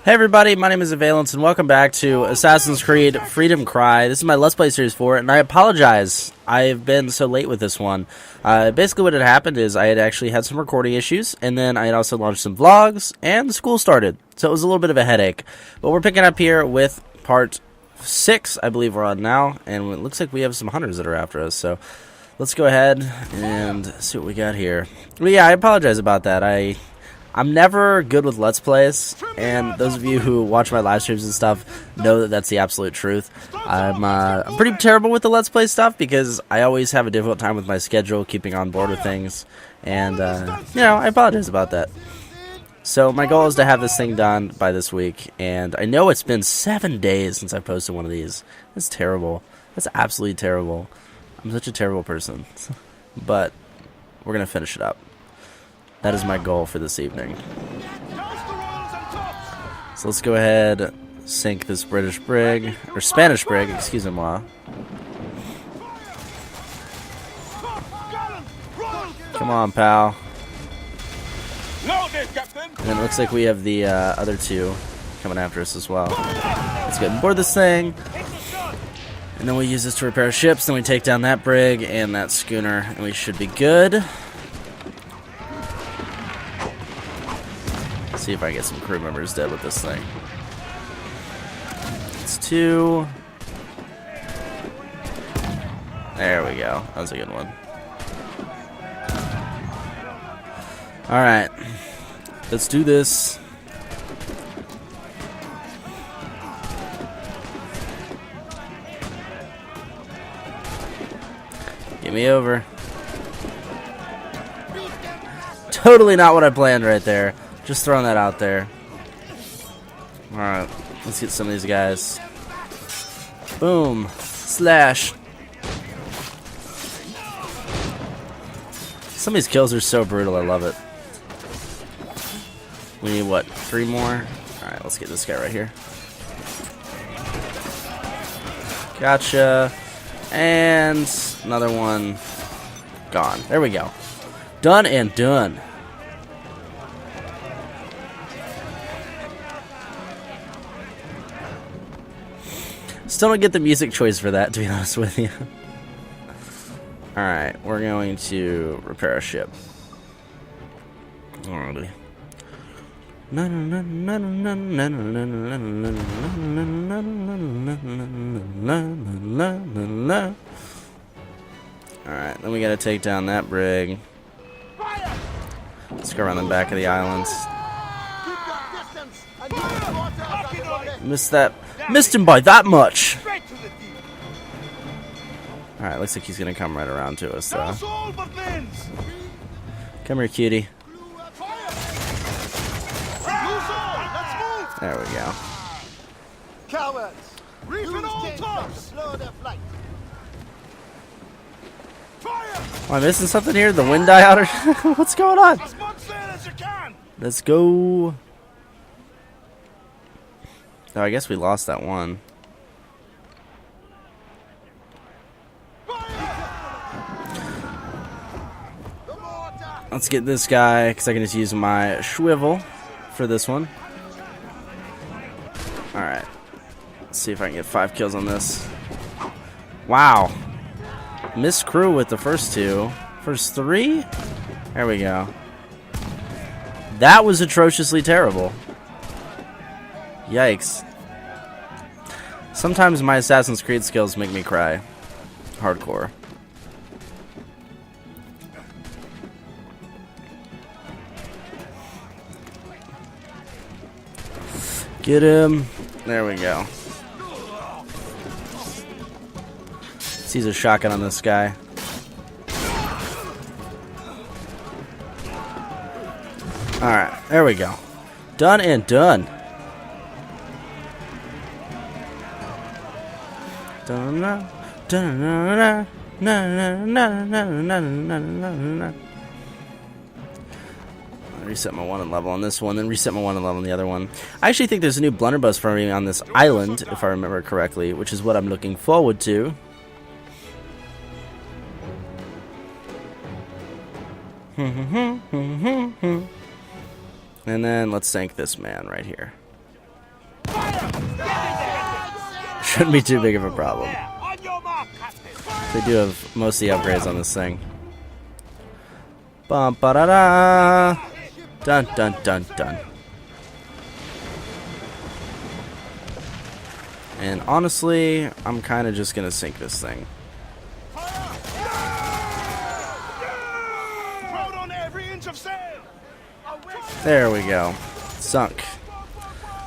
Hey everybody, my name is Avialence and welcome back to Assassin's Creed Freedom Cry. This is my Let's Play series for it, and I apologize. I've been so late with this one. Basically what had happened is I had actually had some recording issues, and then I had also launched some vlogs, and the school started. So it was a little bit of a headache. But we're picking up here with part 6, I believe we're on now, and it looks like we have some hunters that are after us, so let's go ahead and see what we got here. But yeah, I apologize about that. I'm never good with Let's Plays, and those of you who watch my live streams and stuff know that that's the absolute truth. I'm pretty terrible with the Let's Play stuff because I always have a difficult time with my schedule, keeping on board with things, and, I apologize about that. So my goal is to have this thing done by this week, and I know it's been 7 days since I posted one of these. That's terrible. That's absolutely terrible. I'm such a terrible person. But we're going to finish it up. That is my goal for this evening. So let's go ahead, sink this British brig, or Spanish brig, excuse me. Come on, pal. And then it looks like we have the other two coming after us as well. Let's get on board this thing. And then we'll use this to repair ships, then we take down that brig and that schooner, and we should be good. See if I get some crew members dead with this thing. It's 2. There we go. That was a good one. Alright. Let's do this. Get me over. Totally not what I planned right there. Just throwing that out there. Alright, let's get some of these guys. Boom. Slash. Some of these kills are so brutal, I love it. We need, what, 3 more? Alright, let's get this guy right here. Gotcha. And another one. Gone. There we go. Done and done. Still don't get the music choice for that, to be honest with you. Alright, we're going to repair a ship. Alrighty. Alright, then we gotta take down that brig. Let's go around the back of the islands. Missed that. Missed him by that much. Alright, looks like he's gonna come right around to us though. Come here, cutie. There we go. Cowards! Reefing all tops! Slow their flight. Am I missing something here? The wind die out or what's going on? Let's go. Oh, I guess we lost that one. Let's get this guy, because I can just use my swivel for this one. Alright. Let's see if I can get 5 kills on this. Wow. Missed crew with the first 2. First 3? There we go. That was atrociously terrible. Yikes. Sometimes my Assassin's Creed skills make me cry. Hardcore. Get him. There we go. Let's use a shotgun on this guy. Alright, there we go. Done and done. Reset my 1 and level on this one, then reset my 1 and level on the other one. I actually think there's a new blunderbuss farming on this island, if I remember correctly, which is what I'm looking forward to. And then let's sink this man right here. Shouldn't be too big of a problem. There, on your mark, Captain. They do have most of the upgrades on this thing. Bum ba da da. Dun dun dun dun. And honestly, I'm kind of just gonna sink this thing. Proud on every inch of sail. There we go. Sunk.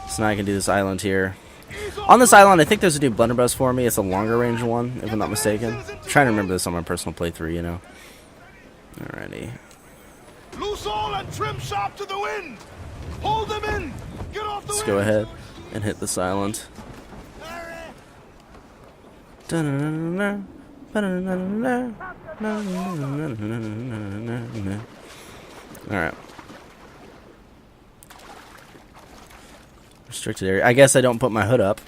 So now I can do this island here. On this island, I think there's a new blunderbuss for me. It's a longer range one, if I'm not mistaken. I'm trying to remember this on my personal playthrough, you know. Alrighty. Loose all and trim sharp to the wind. Hold them in. Get off the Let's wind. go ahead and hit this island. Alright. Restricted area. I guess I don't put my hood up.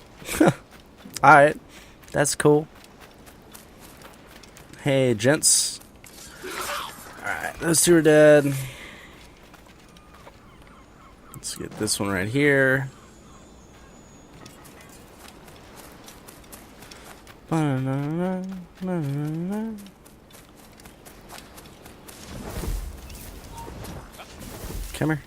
Alright. That's cool. Hey, gents. Alright, those two are dead. Let's get this one right here. Come here.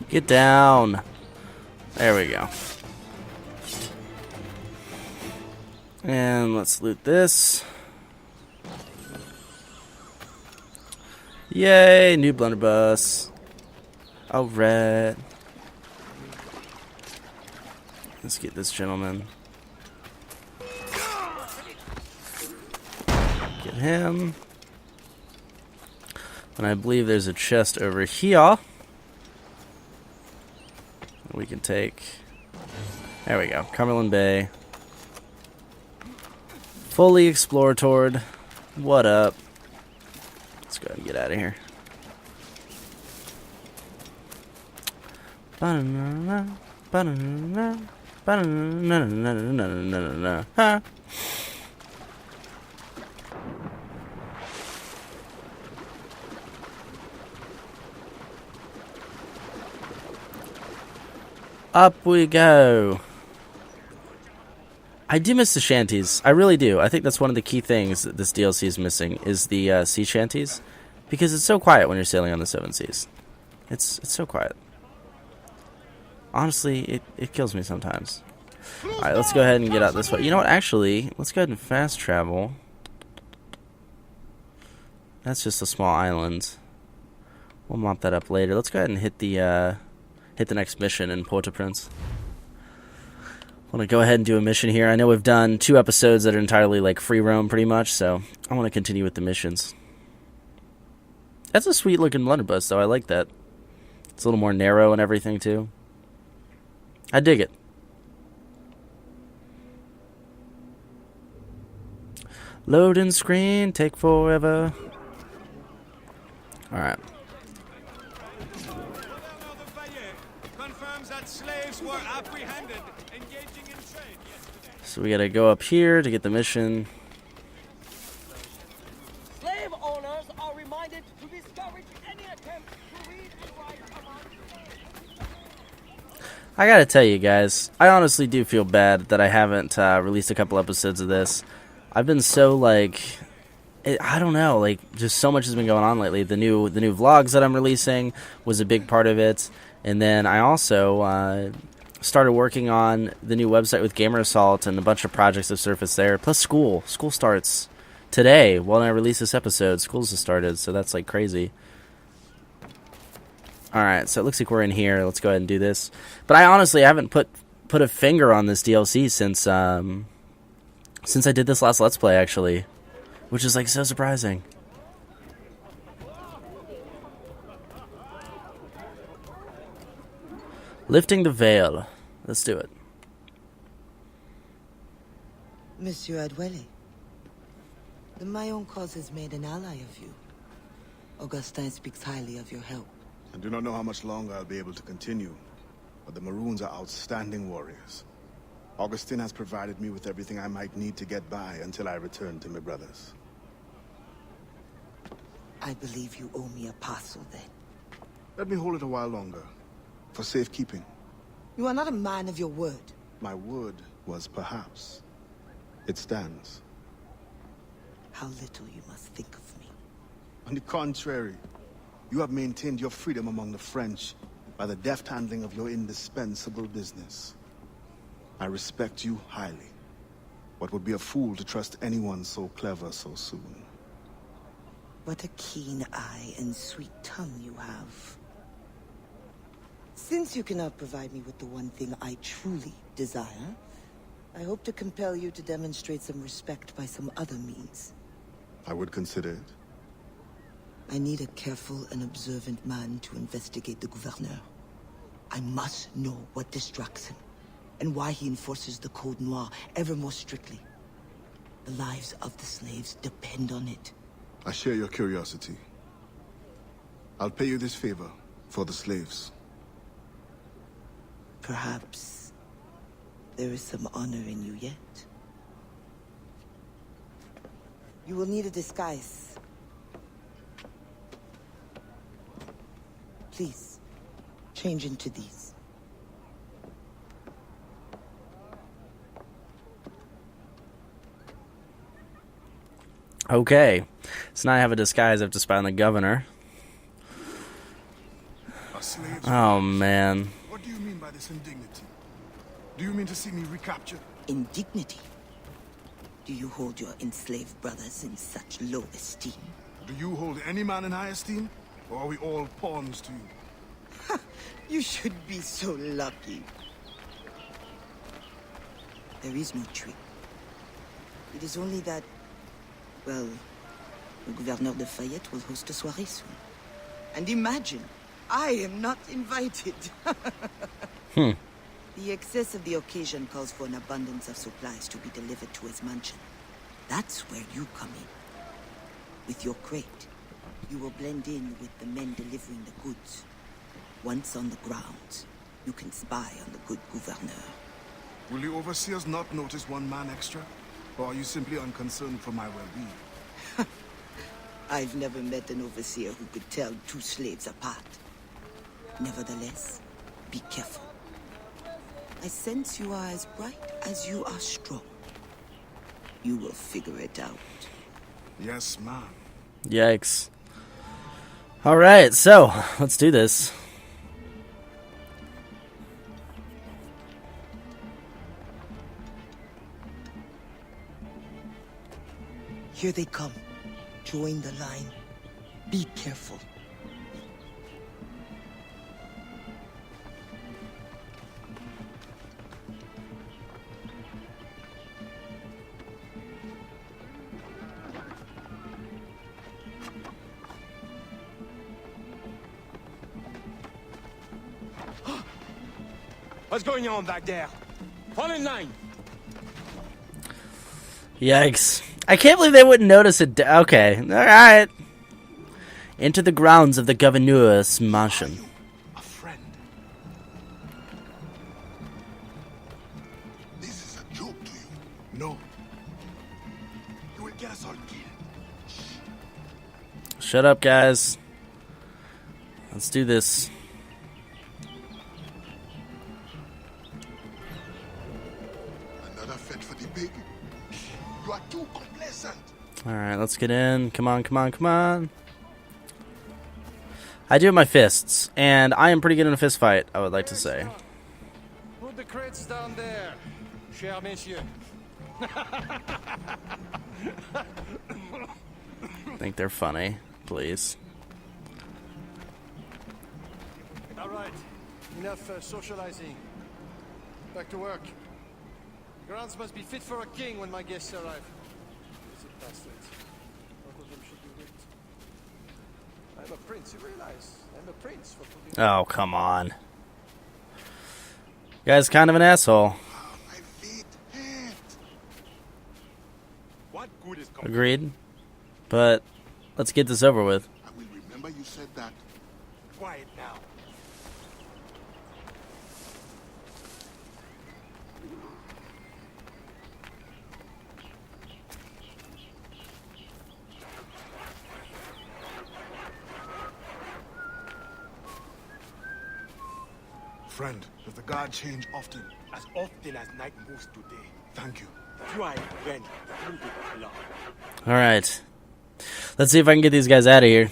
Get down. There we go. And let's loot this. Yay, new blunderbuss. Alright. Let's get this gentleman. Get him. And I believe there's a chest over here. We can take. There we go. Cumberland Bay. Fully explored. What up? Let's go ahead and get out of here. Up we go. I do miss the shanties. I really do. I think that's one of the key things that this DLC is missing is the sea shanties, because it's so quiet when you're sailing on the seven seas. It's so quiet. Honestly, it kills me sometimes. All right, let's go ahead and get out this way. You know what? Actually, let's go ahead and fast travel. That's just a small island. We'll mop that up later. Let's go ahead and hit the next mission in Port-au-Prince. I want to go ahead and do a mission here. I know we've done 2 episodes that are entirely like free roam pretty much, so I want to continue with the missions. That's a sweet looking blunderbuss though. I like that. It's a little more narrow and everything too. I dig it. Loading screen, take forever. Alright. So we gotta go up here to get the mission. Slave owners are reminded to discourage any attempt to read and write among slaves. I gotta tell you guys, I honestly do feel bad that I haven't released a couple episodes of this. I've been so like, I don't know, like just so much has been going on lately. The new vlogs that I'm releasing was a big part of it, and then I also started working on the new website with Gamer Assault, and a bunch of projects have surfaced there. Plus school starts today. When I release this episode, school's just started, so that's like crazy. Alright, so it looks like we're in here. Let's go ahead and do this. But I honestly haven't put a finger on this DLC since I did this last Let's Play, actually. Which is like so surprising. Lifting the veil. Let's do it. Monsieur Adwele, the Mayon cause has made an ally of you. Augustin speaks highly of your help. I do not know how much longer I'll be able to continue, but the Maroons are outstanding warriors. Augustine has provided me with everything I might need to get by until I return to my brothers. I believe you owe me a parcel then. Let me hold it a while longer, for safekeeping. You are not a man of your word. My word was perhaps. It stands. How little you must think of me. On the contrary, you have maintained your freedom among the French by the deft handling of your indispensable business. I respect you highly, but would be a fool to trust anyone so clever so soon. What a keen eye and sweet tongue you have. Since you cannot provide me with the one thing I truly desire, I hope to compel you to demonstrate some respect by some other means. I would consider it. I need a careful and observant man to investigate the gouverneur. I must know what distracts him, and why he enforces the Code Noir ever more strictly. The lives of the slaves depend on it. I share your curiosity. I'll pay you this favor for the slaves. Perhaps there is some honor in you yet. You will need a disguise. Please, change into these. Okay, so now I have a disguise. I have to spy on the governor. A slave's Oh, rights. man. What do you mean by this indignity? Do you mean to see me recaptured? Indignity. Do you hold your enslaved brothers in such low esteem? Do you hold any man in high esteem? Or are we all pawns to you? You should be so lucky. There is no trick. It is only that, well, the Gouverneur de Fayette will host a soirée soon. And imagine, I am not invited. The excess of the occasion calls for an abundance of supplies to be delivered to his mansion. That's where you come in. With your crate, you will blend in with the men delivering the goods. Once on the grounds, you can spy on the good gouverneur. Will the overseers not notice one man extra? Or are you simply unconcerned for my well-being? I've never met an overseer who could tell two slaves apart. Nevertheless, be careful. I sense you are as bright as you are strong. You will figure it out. Yes, ma'am. Yikes. Alright, so, let's do this. Here they come. Join the line. Be careful. What's going on back there? Fall in line. Yikes. I can't believe they wouldn't notice it. Okay, alright. Into the grounds of the Gouverneur's mansion. A friend. This is a joke to you. No. You will get us all killed. Shut up, guys. Let's do this. Another fete for the pig. You are too complacent. Alright, let's get in. Come on, come on, come on. I do have my fists, and I am pretty good in a fist fight, I would like to say. Put the crates down there, cher messieurs. Think they're funny, please. All right, enough socializing. Back to work. Grounds must be fit for a king when my guests arrive. Sit bastards. Both of them should be whipped. I'm a prince, you realize? I'm a prince for putting... Oh, come on. Guy's kind of an asshole. My feet hurt. What good is coming? Agreed. But let's get this over with. I will remember you said that. quiet now. Friend, does the guard change often? As often as night moves today. Thank you. Try when through the blood. All right. Let's see if I can get these guys out of here.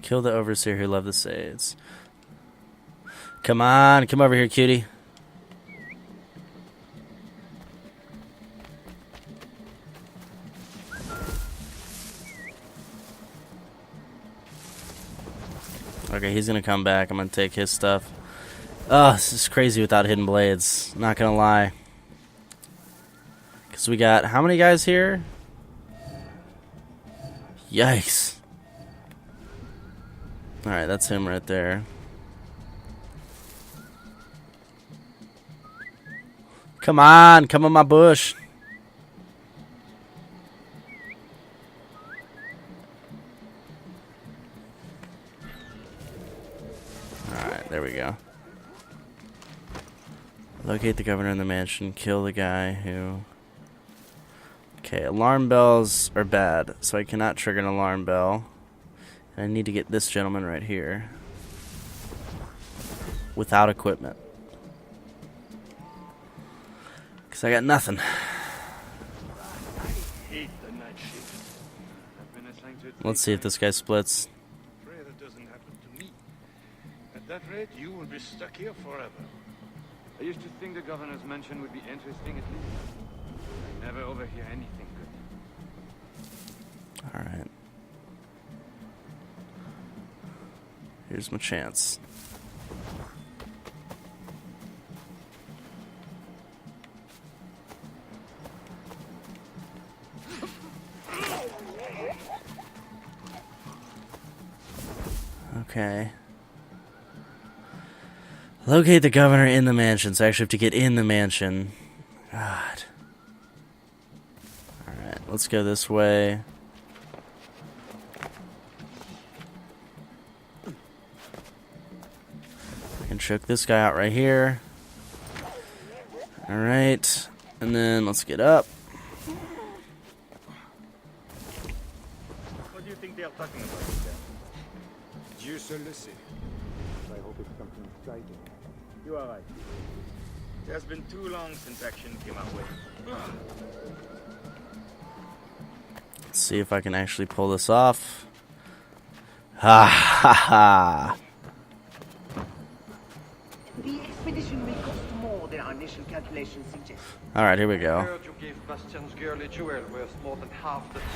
Kill the overseer who loved the Sades. Come on, come over here, cutie. Okay, he's gonna come back. I'm gonna take his stuff. Oh, this is crazy without hidden blades. Not gonna lie. Because we got how many guys here? Yikes. Alright, that's him right there. Come on my bush. Alright, there we go. Locate the governor in the mansion. Kill the guy who... Okay, alarm bells are bad, so I cannot trigger an alarm bell. And I need to get this gentleman right here. Without equipment. Because I got nothing. Let's see if this guy splits. Pray that doesn't happen to me. At that rate, you will be stuck here forever. I used to think the governor's mansion would be interesting at least. I never overhear anything good. Alright. Here's my chance. Okay. Locate the governor in the mansion. So I actually have to get in the mansion. God. Alright, let's go this way. I can choke this guy out right here. Alright. And then let's get up. What do you think they are talking about there? Dieu seul le sait. I hope it's something exciting. You are right. It has been too long since action came our way. Let's see if I can actually pull this off. Ha ha ha. The expedition will cost more than our initial calculations suggest. Alright, here we I go. heard you gave Bastian's girl a jewel worth more than half the fee.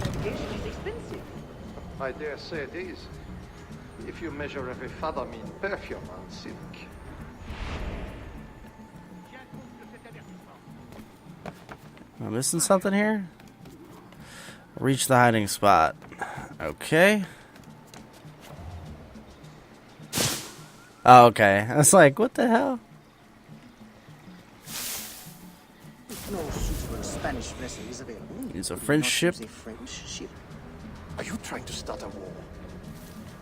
Navigation is expensive. I dare say it is, if you measure every fathom in perfume and silk. Am I missing something here? Reach the hiding spot. Okay. Oh, okay. I was like, what the hell? No suitable Spanish vessel is available. It's a French ship. A French ship. Are you trying to start a war?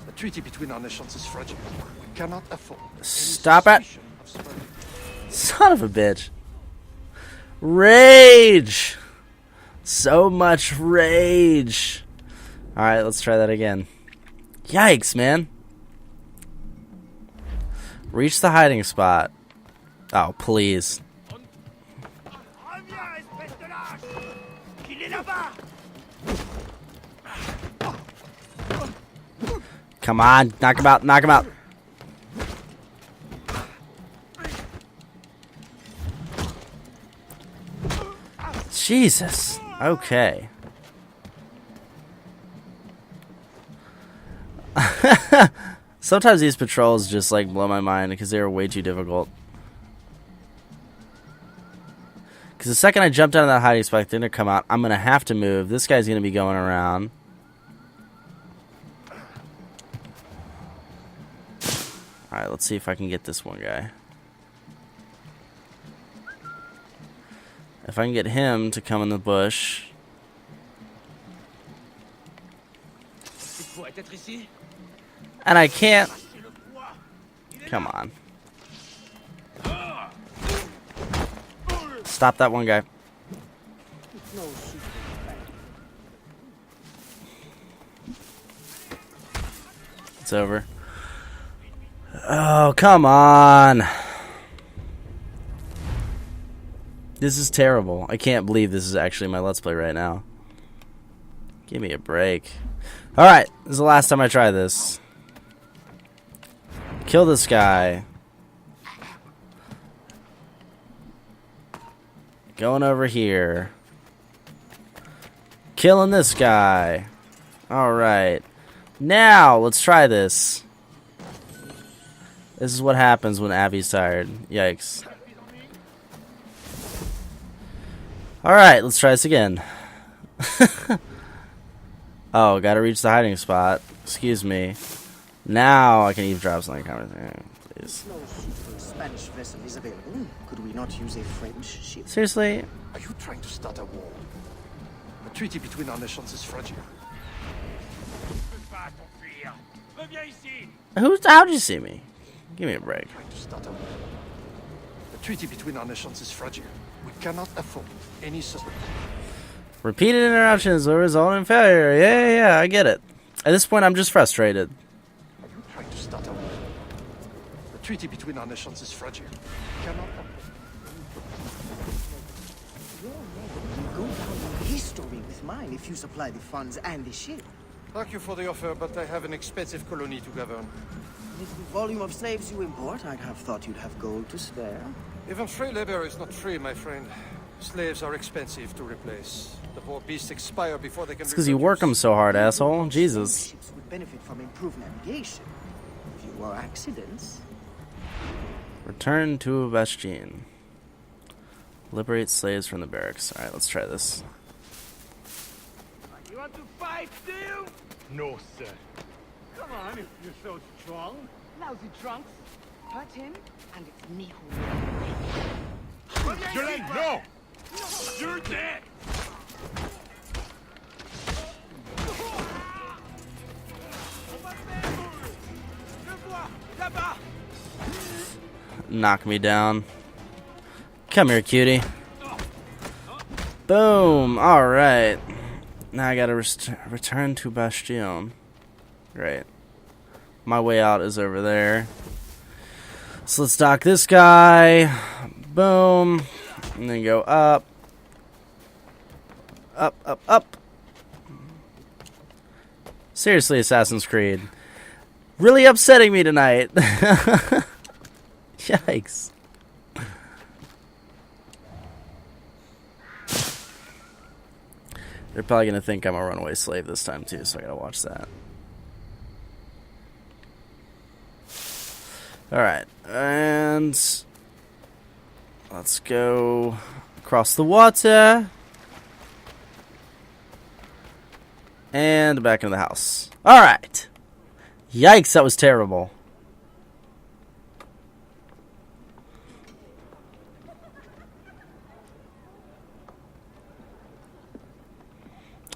The treaty between our nations is fragile. We cannot afford any Stop it. suspicion of smuggling. Son of a bitch. Rage! So much rage. Alright, let's try that again. Yikes, man. Reach the hiding spot. Oh, please. Come on, knock him out, knock him out. Jesus. Okay. Sometimes these patrols just like blow my mind because they are way too difficult. Because the second I jump down to that hiding spot, they're going to come out. I'm going to have to move. This guy's going to be going around. Alright, let's see if I can get this one guy. If I can get him to come in the bush. And I can't. Come on. Stop that one guy. It's over. Oh, come on. This is terrible. I can't believe this is actually my Let's Play right now. Give me a break. Alright, this is the last time I try this. Kill this guy. Going over here. Killing this guy. Alright. Now, let's try this. This is what happens when Avi's tired. Yikes. Alright, let's try this again. Oh, gotta reach the hiding spot. Excuse me. Now I can eavesdrop something kind of thing. Please. No suitable Spanish vessel is available. Could we not use a French ship? Seriously? Are you trying to start a war? The treaty between our nations is fragile. How'd you see me? Give me a break. Trying to start a war. The treaty between our nations is fragile. We cannot afford any suspense. Repeated interruptions will result in failure. Yeah, I get it. At this point, I'm just frustrated. Are you trying to start a war? The treaty between our nations is fragile. We cannot Go down in history with mine if you supply the funds and the ship. Thank you for the offer, but I have an expensive colony to govern. With the volume of slaves you import, I'd have thought you'd have gold to spare. Even free labor is not free, my friend. Slaves are expensive to replace. The poor beasts expire before they can. It's because you work them so hard, asshole. Jesus. Ships would benefit from improved navigation. Fewer accidents. Return to Bastion. Liberate slaves from the barracks. Alright, let's try this. You want to fight, still? No, sir. Come on, if you're so strong. Lousy trunks. Hurt him, and it's me who will. Jolene, no! You're dead! Knock me down. Come here, cutie. Boom. Alright. Now I gotta return to Bastion. Great. My way out is over there. So let's dock this guy. Boom. And then go up. Up. Seriously, Assassin's Creed. Really upsetting me tonight. Yikes. They're probably going to think I'm a runaway slave this time too, so I gotta watch that. Alright, and let's go across the water. And back into the house. Alright. Yikes, that was terrible.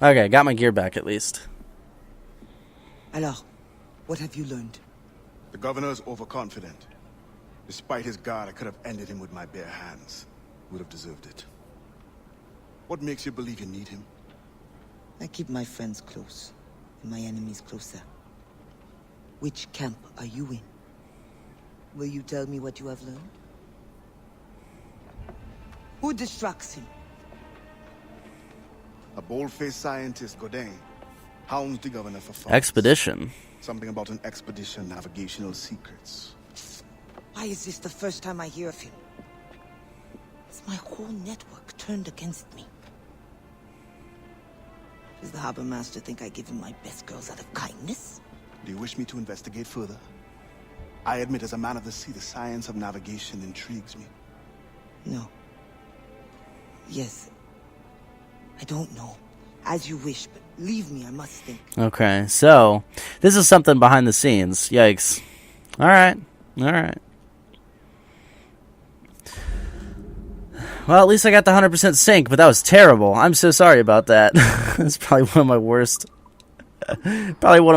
Okay, got my gear back at least. Alors, what have you learned? The governor is overconfident. Despite his guard, I could have ended him with my bare hands. Would have deserved it. What makes you believe you need him? I keep my friends close, and my enemies closer. Which camp are you in? Will you tell me what you have learned? Who distracts him? A bold-faced scientist, Godin, hounds the governor for funds. Expedition. Something about an expedition, navigational secrets. Why is this the first time I hear of him? Is my whole network turned against me? Does the harbor master think I give him my best girls out of kindness? Do you wish me to investigate further? I admit, as a man of the sea, the science of navigation intrigues me. No. Yes. I don't know. As you wish, but leave me, I must think. Okay, so this is something behind the scenes. Yikes. Alright. Alright. Well, at least I got the 100% sync, but that was terrible. I'm so sorry about that. That's probably one of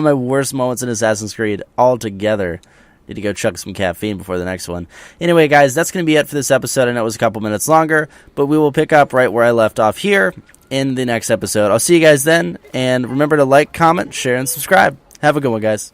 my worst moments in Assassin's Creed altogether. Need to go chug some caffeine before the next one. Anyway, guys, that's going to be it for this episode. I know it was a couple minutes longer, but we will pick up right where I left off here in the next episode. I'll see you guys then, and remember to like, comment, share, and subscribe. Have a good one, guys.